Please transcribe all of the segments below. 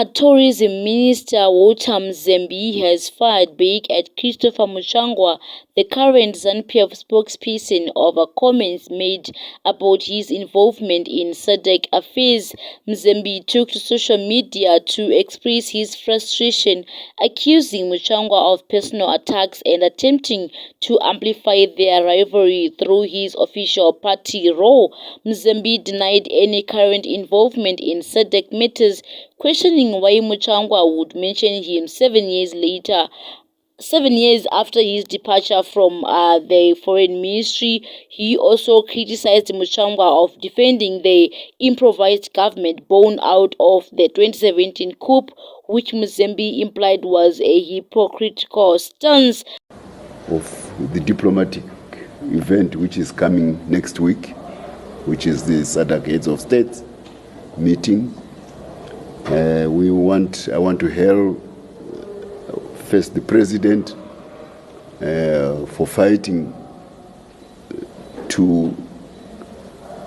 Former Tourism Minister Walter MZEMBI has fired back at Christopher Muchangwa, the current ZANU-PF spokesperson, over comments made about his involvement in SADC affairs. MZEMBI took to social media to express his frustration, accusing Muchangwa of personal attacks and attempting to amplify their rivalry through his official party role. MZEMBI denied any current involvement in SADC matters, questioning why Muchangwa would mention him 7 years after his departure from the foreign ministry. He also criticized Muchangwa of defending the improvised government born out of the 2017 coup, which MZEMBI implied was a hypocritical stance. Of the diplomatic event which is coming next week, which is the SADC Heads of State meeting. I want to hail first the President for fighting to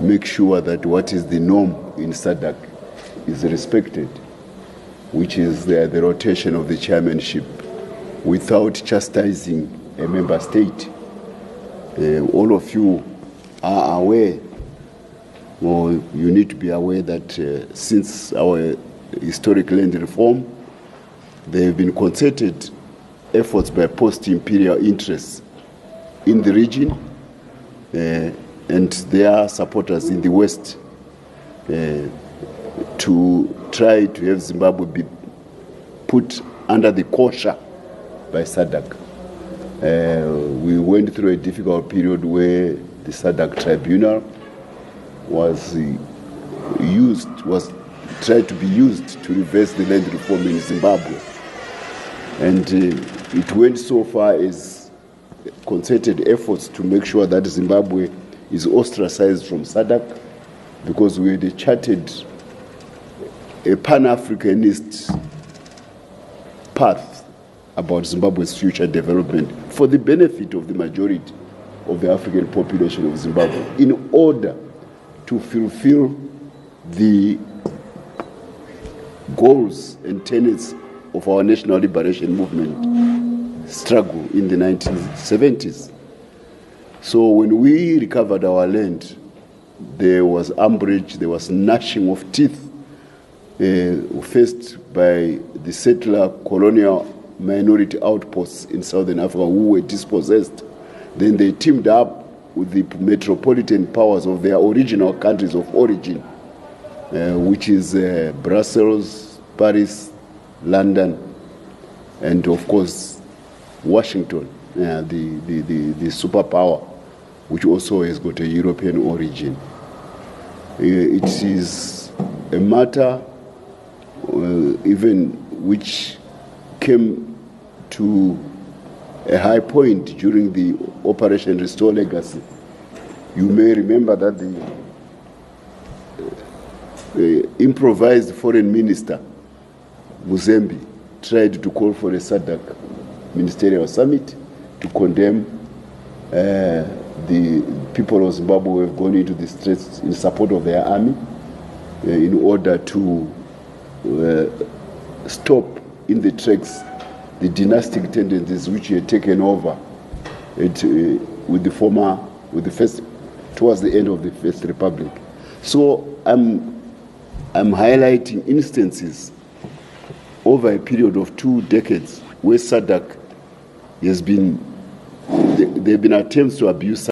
make sure that what is the norm in SADC is respected, which is the rotation of the chairmanship without chastising a member state. All of you are aware, or you need to be aware, that since our historic land reform, there have been concerted efforts by post-imperial interests in the region and their supporters in the West to try to have Zimbabwe be put under the kosher by SADC. We went through a difficult period where the SADC tribunal was tried to be used to reverse the land reform in Zimbabwe. And it went so far as concerted efforts to make sure that Zimbabwe is ostracized from SADC, because we had charted a Pan-Africanist path about Zimbabwe's future development for the benefit of the majority of the African population of Zimbabwe, in order to fulfill the goals and tenets of our national liberation movement struggle in the 1970s. So when we recovered our land, there was umbrage, there was gnashing of teeth, faced by the settler colonial minority outposts in Southern Africa who were dispossessed. Then they teamed up with the metropolitan powers of their original countries of origin, which is Brussels, Paris, London, and of course Washington, the superpower, which also has got a European origin. It is a matter even which came to a high point during the Operation Restore Legacy. You may remember that the improvised foreign minister, MZEMBI, tried to call for a SADC ministerial summit to condemn the people of Zimbabwe who have gone into the streets in support of their army in order to stop in the tracks the dynastic tendencies which had taken over towards the end of the First Republic. So I'm highlighting instances over a period of 2 decades where SADC there have been attempts to abuse